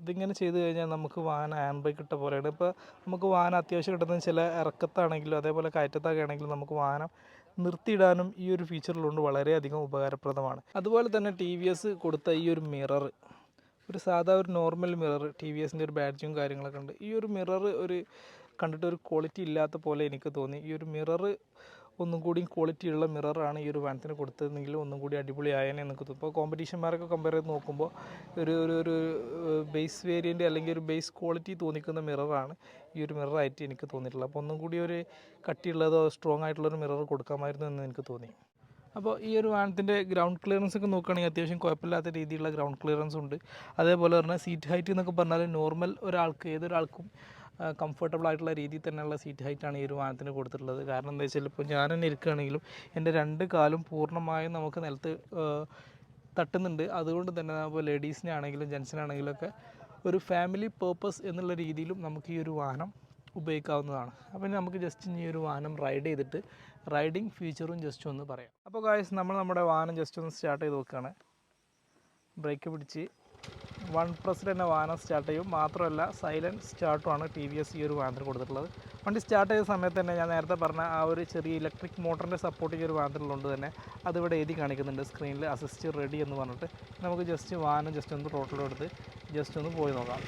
ഇതിങ്ങനെ ചെയ്ത് കഴിഞ്ഞാൽ നമുക്ക് വാഹനം ഹാൻഡ് ബ്രേക്ക് ഇട്ട പോലെയാണ്. ഇപ്പോൾ നമുക്ക് വാഹനം അത്യാവശ്യം കിട്ടുന്നത് ചില ഇറക്കത്താണെങ്കിലും അതേപോലെ കയറ്റത്തൊക്കെ ആണെങ്കിലും നമുക്ക് വാഹനം നിർത്തിയിടാനും ഈ ഒരു ഫീച്ചറിലുകൊണ്ട് വളരെയധികം ഉപകാരപ്രദമാണ്. അതുപോലെ തന്നെ ടി വി എസ് കൊടുത്ത ഈ ഒരു മിറർ, ഒരു സാധാ ഒരു നോർമൽ മിറർ, ടി വി എസിൻ്റെ ഒരു ബാഡ്ജും കാര്യങ്ങളൊക്കെ ഉണ്ട്. ഈ ഒരു മിറർ കണ്ടിട്ട് ഒരു ക്വാളിറ്റി ഇല്ലാത്ത പോലെ എനിക്ക് തോന്നി. ഈ ഒരു മിറർ ഒന്നും കൂടി ക്വാളിറ്റി ഉള്ള മിററാണ് ഈ ഒരു വാഹനത്തിന് കൊടുത്തതെങ്കിൽ ഒന്നും കൂടി അടിപൊളിയായെന്ന് എനിക്ക് തോന്നുന്നു. ഇപ്പോൾ കോമ്പറ്റീഷന്മാരൊക്കെ കമ്പയർ ചെയ്ത് നോക്കുമ്പോൾ ഒരു ബേസ് വേരിയൻ്റ് അല്ലെങ്കിൽ ഒരു ബേസ് ക്വാളിറ്റി തോന്നിക്കുന്ന മിററാണ് ഈ ഒരു മിററായിട്ട് എനിക്ക് തോന്നിയിട്ടുള്ളത്. അപ്പോൾ ഒന്നും കൂടി ഒരു കട്ടിയുള്ളതോ സ്ട്രോങ് ആയിട്ടുള്ളൊരു മിറർ കൊടുക്കാമായിരുന്നു എന്ന് എനിക്ക് തോന്നി. അപ്പോൾ ഈ ഒരു വാഹനത്തിൻ്റെ ഗ്രൗണ്ട് ക്ലിയറൻസ് ഒക്കെ നോക്കുകയാണെങ്കിൽ അത്യാവശ്യം കുഴപ്പമില്ലാത്ത രീതിയിലുള്ള ഗ്രൗണ്ട് ക്ലിയറൻസ് ഉണ്ട്. അതേപോലെ തന്നെ സീറ്റ് ഹൈറ്റ് എന്നൊക്കെ പറഞ്ഞാൽ നോർമൽ ഏതൊരാൾക്കും കംഫർട്ടബിൾ ആയിട്ടുള്ള രീതിയിൽ തന്നെയുള്ള സീറ്റ് ഹൈറ്റാണ് ഈ ഒരു വാഹനത്തിന് കൊടുത്തിട്ടുള്ളത്. കാരണം എന്താ വെച്ചാൽ ഇപ്പോൾ ഞാൻ തന്നെ ഇരിക്കുകയാണെങ്കിലും എൻ്റെ 2 കാലും പൂർണ്ണമായും നമുക്ക് നിലത്ത് തട്ടുന്നുണ്ട്. അതുകൊണ്ട് തന്നെ ഇപ്പോൾ ലേഡീസിനാണെങ്കിലും ജെൻസിനാണെങ്കിലും ഒക്കെ ഒരു ഫാമിലി പേർപ്പസ് എന്നുള്ള രീതിയിലും നമുക്ക് ഈ ഒരു വാഹനം ഉപയോഗിക്കാവുന്നതാണ്. അപ്പോൾ നമുക്ക് ജസ്റ്റ് ഈ ഒരു വാഹനം റൈഡ് ചെയ്തിട്ട് റൈഡിങ് ഫീച്ചറും ജസ്റ്റ് ഒന്ന് പറയാം. അപ്പോൾ ഗായ്സ് നമ്മുടെ വാഹനം ജസ്റ്റ് ഒന്ന് സ്റ്റാർട്ട് ചെയ്ത് നോക്കുകയാണ്. ബ്രേക്ക് പിടിച്ച് 1 പ്രസ്സിൽ തന്നെ വാഹനം സ്റ്റാർട്ട് ചെയ്യും. മാത്രമല്ല സൈലൻറ്റ് സ്റ്റാർട്ടുമാണ് ടി വി എസ് ഈ ഒരു വാഹനത്തിന് കൊടുത്തിട്ടുള്ളത്. വണ്ടി സ്റ്റാർട്ട് ചെയ്ത സമയത്ത് തന്നെ ഞാൻ നേരത്തെ പറഞ്ഞ ആ ഒരു ചെറിയ ഇലക്ട്രിക് മോട്ടറിൻ്റെ സപ്പോർട്ട് ഈ ഒരു വാഹനത്തിലുള്ളത് തന്നെ അതിവിടെ എഴുതി കാണിക്കുന്നുണ്ട് സ്ക്രീനിൽ, അസിസ്റ്റ് റെഡി എന്ന് പറഞ്ഞിട്ട്. നമുക്ക് ജസ്റ്റ് വാഹനം ജസ്റ്റ് ഒന്ന് റോട്ടിലെടുത്ത് ജസ്റ്റ് ഒന്ന് പോയി നോക്കാം.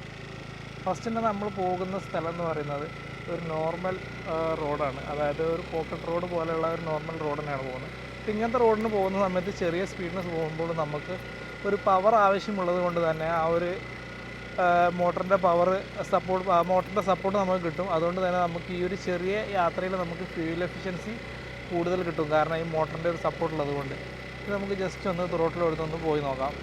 ഫസ്റ്റ് തന്നെ നമ്മൾ പോകുന്ന സ്ഥലം എന്ന് പറയുന്നത് ഒരു നോർമൽ റോഡാണ്. അതായത് ഒരു പോക്കറ്റ് റോഡ് പോലെയുള്ള ഒരു നോർമൽ റോഡ് തന്നെയാണ് പോകുന്നത്. ഇങ്ങനത്തെ റോഡിന് പോകുന്ന സമയത്ത് ചെറിയ സ്പീഡിന് പോകുമ്പോൾ നമുക്ക് ഒരു പവർ ആവശ്യമുള്ളത് കൊണ്ട് തന്നെ ആ ഒരു മോട്ടറിൻ്റെ സപ്പോർട്ട് നമുക്ക് കിട്ടും. അതുകൊണ്ട് തന്നെ നമുക്ക് ഈ ഒരു ചെറിയ യാത്രയിൽ നമുക്ക് ഫ്യൂൽ എഫിഷ്യൻസി കൂടുതൽ കിട്ടും. കാരണം ഈ മോട്ടറിൻ്റെ ഒരു സപ്പോർട്ട് ഉള്ളത് കൊണ്ട്. ഇത് നമുക്ക് ജസ്റ്റ് ഒന്ന് ത്രോട്ടിൽ എടുത്തൊന്ന് പോയി നോക്കാം.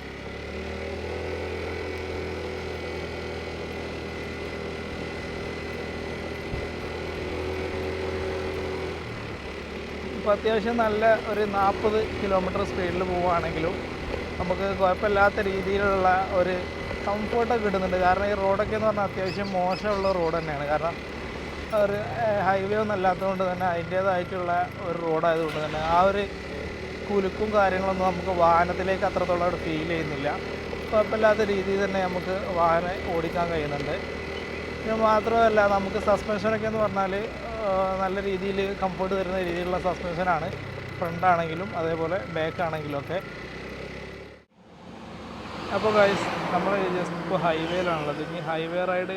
ഇപ്പോൾ അത്യാവശ്യം നല്ല ഒരു 40 കിലോമീറ്റർ സ്പീഡിൽ പോവുകയാണെങ്കിലും നമുക്ക് കുഴപ്പമില്ലാത്ത രീതിയിലുള്ള ഒരു കംഫർട്ടൊക്കെ കിട്ടുന്നുണ്ട്. കാരണം ഈ റോഡൊക്കെ എന്ന് പറഞ്ഞാൽ അത്യാവശ്യം മോശമുള്ള റോഡ് തന്നെയാണ്. കാരണം ഒരു ഹൈവേ ഒന്നും അല്ലാത്തതുകൊണ്ട് തന്നെ അതിൻ്റേതായിട്ടുള്ള ഒരു റോഡായതുകൊണ്ട് തന്നെ ആ ഒരു കുലുക്കും കാര്യങ്ങളൊന്നും നമുക്ക് വാഹനത്തിലേക്ക് അത്രത്തോളം ഫീൽ ചെയ്യുന്നില്ല. കുഴപ്പമില്ലാത്ത രീതിയിൽ തന്നെ നമുക്ക് വാഹനം ഓടിക്കാൻ കഴിയുന്നുണ്ട്. പിന്നെ മാത്രമല്ല നമുക്ക് സസ്പെൻഷനൊക്കെ എന്ന് പറഞ്ഞാൽ നല്ല രീതിയിൽ കംഫർട്ട് തരുന്ന രീതിയിലുള്ള സസ്പെൻഷനാണ് ഫ്രണ്ടാണെങ്കിലും അതേപോലെ ബാക്കാണെങ്കിലും ഒക്കെ. അപ്പോൾ ഗൈസ് നമ്മൾ ജസ്റ്റ് ഇപ്പോൾ ഹൈവേയിലാണുള്ളത്. ഇനി ഹൈവേ റൈഡ്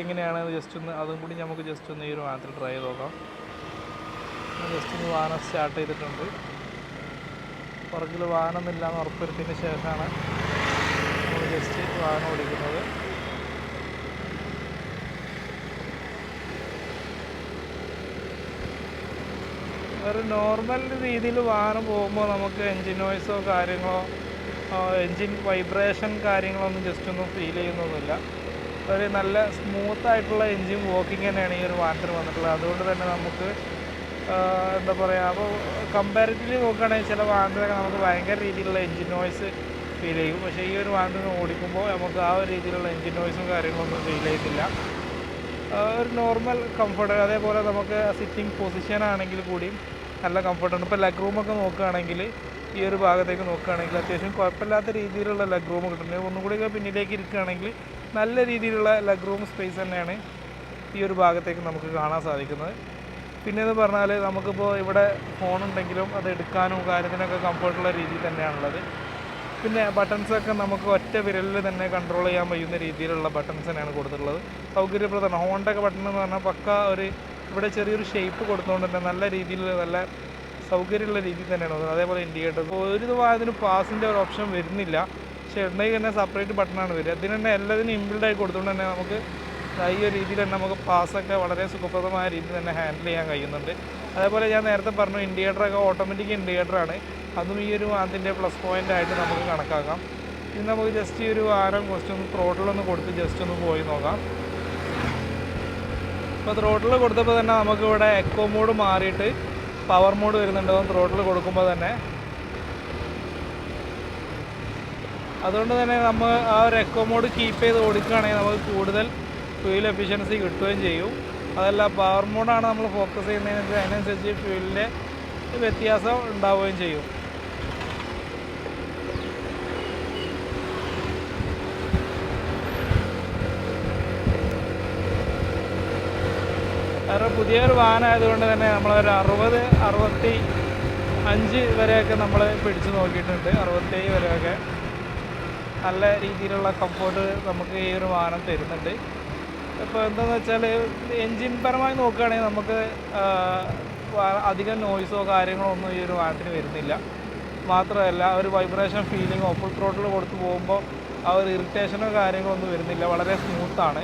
എങ്ങനെയാണെന്ന് ജസ്റ്റ് ഒന്ന് അതും കൂടി നമുക്ക് ജസ്റ്റ് ഒന്ന് ഈ ഒരു വാഹനത്തിൽ ട്രൈ ചെയ്ത് നോക്കാം. ജസ്റ്റ് ഒന്ന് വാഹനം സ്റ്റാർട്ട് ചെയ്തിട്ടുണ്ട്. പുറകിൽ വാഹനമൊന്നുമില്ല എന്ന് ഉറപ്പുവരുത്തിയതിന് ശേഷമാണ് നമ്മൾ ജസ്റ്റ് വാഹനം ഓടിക്കുന്നത്. ഒരു നോർമൽ രീതിയിൽ വാഹനം പോകുമ്പോൾ നമുക്ക് എൻജിൻ നോയ്സോ കാര്യങ്ങളോ എൻജിൻ വൈബ്രേഷൻ കാര്യങ്ങളൊന്നും ജസ്റ്റ് ഒന്നും ഫീൽ ചെയ്യുന്നൊന്നുമില്ല. ഒരു നല്ല സ്മൂത്തായിട്ടുള്ള എൻജിൻ വർക്കിംഗ് തന്നെയാണ് ഈ ഒരു വാഹനത്തിന് വന്നിട്ടുള്ളത്. അതുകൊണ്ട് തന്നെ നമുക്ക് എന്താ പറയുക, അപ്പോൾ കമ്പാരിറ്റീവ്ലി നോക്കുകയാണെങ്കിൽ ചില വാഹനത്തിലൊക്കെ നമുക്ക് ഭയങ്കര രീതിയിലുള്ള എൻജിൻ നോയ്സ് ഫീൽ ചെയ്യും. പക്ഷേ ഈ ഒരു വാഹനത്തിന് ഓടിക്കുമ്പോൾ നമുക്ക് ആ ഒരു രീതിയിലുള്ള എൻജിൻ നോയ്സും കാര്യങ്ങളൊന്നും ഫീൽ ചെയ്തില്ല. ഒരു നോർമൽ കംഫർട്ട്. അതേപോലെ നമുക്ക് സിറ്റിംഗ് പൊസിഷൻ ആണെങ്കിൽ കൂടിയും നല്ല കംഫർട്ടാണ്. ഇപ്പോൾ ലെഗ് റൂമൊക്കെ നോക്കുകയാണെങ്കിൽ ഈ ഒരു ഭാഗത്തേക്ക് നോക്കുകയാണെങ്കിൽ അത്യാവശ്യം കുഴപ്പമില്ലാത്ത രീതിയിലുള്ള ലെഗ് റൂം കിട്ടുന്നത്. ഒന്നും കൂടി പിന്നിലേക്ക് ഇരിക്കുകയാണെങ്കിൽ നല്ല രീതിയിലുള്ള ലെഗ് റൂം സ്പേസ് തന്നെയാണ് ഈ ഒരു ഭാഗത്തേക്ക് നമുക്ക് കാണാൻ സാധിക്കുന്നത്. പിന്നെയെന്ന് പറഞ്ഞാൽ നമുക്കിപ്പോൾ ഇവിടെ ഫോണുണ്ടെങ്കിലും അത് എടുക്കാനും കാര്യത്തിനൊക്കെ കംഫർട്ടുള്ള രീതിയിൽ തന്നെയാണുള്ളത്. പിന്നെ ബട്ടൺസൊക്കെ നമുക്ക് ഒറ്റ വിരലിൽ തന്നെ കൺട്രോൾ ചെയ്യാൻ കഴിയുന്ന രീതിയിലുള്ള ബട്ടൺസ് തന്നെയാണ് കൊടുത്തിട്ടുള്ളത്. സൗകര്യപ്രദമാണ്. ഹോണ്ടൊക്കെ ബട്ടൺ എന്ന് പറഞ്ഞാൽ പക്ക ഒരു ഇവിടെ ചെറിയൊരു ഷേപ്പ് കൊടുത്തുകൊണ്ട് തന്നെ നല്ല രീതിയിൽ നല്ല സൗകര്യമുള്ള രീതിയിൽ തന്നെയാണ് വന്നത്. അതേപോലെ ഇൻഡിക്കേറ്റർ ഒരു വാഹനത്തിന് പാസിൻ്റെ ഒരു ഓപ്ഷൻ വരുന്നില്ല. പക്ഷേ ഉണ്ടെങ്കിൽ തന്നെ സെപ്പറേറ്റ് ബട്ടണാണ് വരിക. അതിന് തന്നെ എല്ലാത്തിനും ഇൻബിൽഡായി കൊടുത്തുകൊണ്ട് തന്നെ നമുക്ക് ഈ ഒരു രീതിയിൽ തന്നെ നമുക്ക് പാസ്സൊക്കെ വളരെ സുഖപ്രദമായ രീതിയിൽ തന്നെ ഹാൻഡിൽ ചെയ്യാൻ കഴിയുന്നുണ്ട്. അതേപോലെ ഞാൻ നേരത്തെ പറഞ്ഞു ഇൻഡിക്കേറ്ററൊക്കെ ഓട്ടോമാറ്റിക് ഇൻഡിക്കേറ്ററാണ്. അതും ഈ ഒരു വാഹനത്തിൻ്റെ പ്ലസ് പോയിൻ്റ് ആയിട്ട് നമുക്ക് കണക്കാക്കാം. ഇനി നമുക്ക് ജസ്റ്റ് ഈ ഒരു വാഹനം ജസ്റ്റ് ഒന്ന് ത്രോട്ടിലൊന്ന് കൊടുത്ത് ജസ്റ്റ് ഒന്ന് പോയി നോക്കാം. ഇപ്പോൾ ത്രോട്ടിൽ കൊടുത്തപ്പോൾ തന്നെ നമുക്കിവിടെ എക്കോ മോഡ് മാറിയിട്ട് പവർ മോഡ് വരുന്നുണ്ട് ത്രോട്ടിൽ കൊടുക്കുമ്പോൾ തന്നെ. അതുകൊണ്ട് തന്നെ നമ്മൾ ആ ഒരു എക്കോ മോഡ് കീപ്പ് ചെയ്ത് ഓടിക്കുകയാണെങ്കിൽ നമുക്ക് കൂടുതൽ ഫ്യൂൽ എഫിഷ്യൻസി കിട്ടുകയും ചെയ്യും. അതല്ല പവർ മോഡാണ് നമ്മൾ ഫോക്കസ് ചെയ്യുന്നതിനനുസരിച്ച് അതിനനുസരിച്ച് ഫ്യൂലിൻ്റെ വ്യത്യാസം ഉണ്ടാവുകയും ചെയ്യും. കാരണം പുതിയൊരു വാഹനമായതുകൊണ്ട് തന്നെ നമ്മളൊരു 60-65 വരെയൊക്കെ നമ്മൾ പിടിച്ച് നോക്കിയിട്ടുണ്ട്. 67 വരെയൊക്കെ നല്ല രീതിയിലുള്ള കംഫോർട്ട് നമുക്ക് ഈ ഒരു വാഹനം തരുന്നുണ്ട്. ഇപ്പോൾ എന്താണെന്ന് വെച്ചാൽ എൻജിൻ പരമായി നോക്കുകയാണെങ്കിൽ നമുക്ക് അധികം നോയ്സോ കാര്യങ്ങളോ ഒന്നും ഈ ഒരു വാഹനത്തിന് വരുന്നില്ല. മാത്രമല്ല ഒരു വൈബ്രേഷൻ ഫീലിങ്ങോ ഫുൾ ത്രോട്ടിൽ കൊടുത്ത് പോകുമ്പോൾ ആ ഒരു ഇറിറ്റേഷനോ കാര്യങ്ങളോ ഒന്നും വരുന്നില്ല. വളരെ സ്മൂത്താണ്.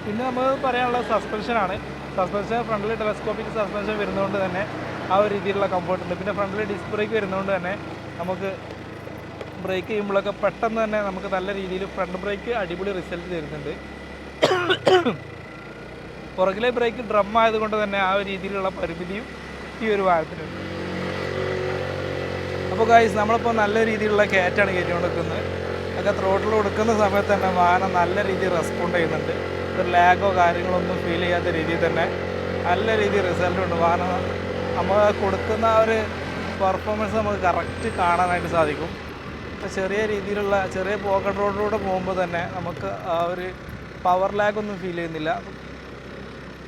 പിന്നെ നമ്മൾ പറയാനുള്ളത് സസ്പെൻഷനാണ്. സസ്പെൻഷൻ ഫ്രണ്ടിൽ ടെലസ്കോപ്പിക് സസ്പെൻഷൻ വരുന്നതുകൊണ്ട് തന്നെ ആ ഒരു രീതിയിലുള്ള കംഫർട്ട് ഉണ്ട്. പിന്നെ ഫ്രണ്ടിൽ ഡിസ്ക് ബ്രേക്ക് വരുന്നതുകൊണ്ട് തന്നെ നമുക്ക് ബ്രേക്ക് ചെയ്യുമ്പോഴൊക്കെ പെട്ടെന്ന് തന്നെ നമുക്ക് നല്ല രീതിയിൽ ഫ്രണ്ട് ബ്രേക്ക് അടിപൊളി റിസൾട്ട് തരുന്നുണ്ട്. പുറകിലെ ബ്രേക്ക് ഡ്രം ആയതുകൊണ്ട് തന്നെ ആ ഒരു രീതിയിലുള്ള പരിമിതിയും ഈ ഒരു വാഹനത്തിനുണ്ട്. അപ്പോൾ ഗൈസ് നമ്മളിപ്പോൾ നല്ല രീതിയിലുള്ള കയറ്റാണ് കയറ്റിക്കൊണ്ടിരിക്കുന്നത്. ഒക്കെ ത്രോട്ടിൽ കൊടുക്കുന്ന സമയത്ത് തന്നെ വാഹനം നല്ല രീതിയിൽ റെസ്പോണ്ട് ചെയ്യുന്നുണ്ട്. ഒരു ലാഗോ കാര്യങ്ങളൊന്നും ഫീൽ ചെയ്യാത്ത രീതിയിൽ തന്നെ നല്ല രീതിയിൽ റിസൾട്ടുണ്ട്. വാഹനം നമ്മൾ കൊടുക്കുന്ന ആ ഒരു പെർഫോമൻസ് നമുക്ക് കറക്റ്റ് കാണാനായിട്ട് സാധിക്കും. ചെറിയ രീതിയിലുള്ള ചെറിയ പോക്കറ്റ് റോഡിലൂടെ പോകുമ്പോൾ തന്നെ നമുക്ക് ആ ഒരു പവർ ലാഗൊന്നും ഫീൽ ചെയ്യുന്നില്ല.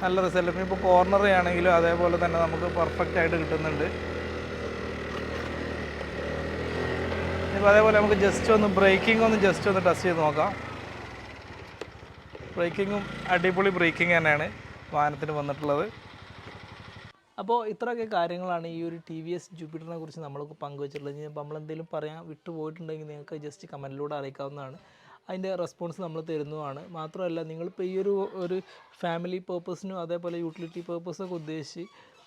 നല്ല റിസൾട്ട്. പിന്നെ ഇപ്പോൾ കോർണർ ആണെങ്കിലും അതേപോലെ തന്നെ നമുക്ക് പെർഫെക്റ്റ് ആയിട്ട് കിട്ടുന്നുണ്ട്. ഇപ്പോൾ അതേപോലെ നമുക്ക് ജസ്റ്റ് ഒന്ന് ബ്രേക്കിംഗ് ഒന്ന് ജസ്റ്റ് ഒന്ന് ടെസ്റ്റ് ചെയ്ത് നോക്കാം. ബ്രേക്കിങ്ങും അടിപൊളി ബ്രേക്കിംഗ് തന്നെയാണ് വാഹനത്തിന് വന്നിട്ടുള്ളത്. അപ്പോൾ ഇത്രയൊക്കെ കാര്യങ്ങളാണ് ഈ ഒരു ടി വി എസ് ജൂപ്പിറ്ററിനെ കുറിച്ച് നമ്മൾക്ക് പങ്കുവച്ചിട്ടുള്ളത്. ഇനി നമ്മളെന്തെങ്കിലും പറയാൻ വിട്ടുപോയിട്ടുണ്ടെങ്കിൽ നിങ്ങൾക്ക് ജസ്റ്റ് കമൻറ്റിലൂടെ അറിയിക്കാവുന്നതാണ്. അതിൻ്റെ റെസ്പോൺസ് നമ്മൾ തരുന്നതുമാണ്. മാത്രമല്ല നിങ്ങളിപ്പോൾ ഈ ഒരു ഫാമിലി പേർപ്പസിനും അതേപോലെ യൂട്ടിലിറ്റി പേർപ്പസൊക്കെ ഉദ്ദേശിച്ച്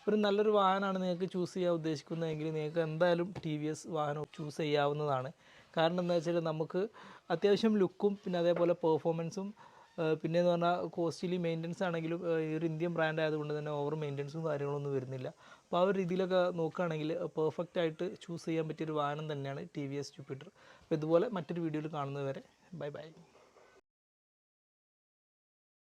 ഒരു നല്ലൊരു വാഹനമാണ് നിങ്ങൾക്ക് ചൂസ് ചെയ്യാൻ ഉദ്ദേശിക്കുന്നതെങ്കിൽ നിങ്ങൾക്ക് എന്തായാലും ടി വി എസ് വാഹനം ചൂസ് ചെയ്യാവുന്നതാണ്. കാരണം എന്താ വെച്ചാൽ നമുക്ക് അത്യാവശ്യം ലുക്കും പിന്നെ അതേപോലെ പെർഫോമൻസും പിന്നെയെന്ന് പറഞ്ഞാൽ കോസ്റ്റ്ലി മെയിൻ്റനൻസ് ആണെങ്കിലും ഈ ഒരു ഇന്ത്യൻ ബ്രാൻഡ് ആയതുകൊണ്ട് തന്നെ ഓവർ മെയിൻ്റനൻസും കാര്യങ്ങളൊന്നും വരുന്നില്ല. അപ്പോൾ ആ ഒരു രീതിയിലൊക്കെ നോക്കുകയാണെങ്കിൽ പെർഫെക്റ്റ് ആയിട്ട് ചൂസ് ചെയ്യാൻ പറ്റിയൊരു വാഹനം തന്നെയാണ് ടി വി എസ് ജുപ്പിറ്റർ. അപ്പോൾ ഇതുപോലെ മറ്റൊരു വീഡിയോയിൽ കാണുന്നത് വരെ ബൈ ബൈ.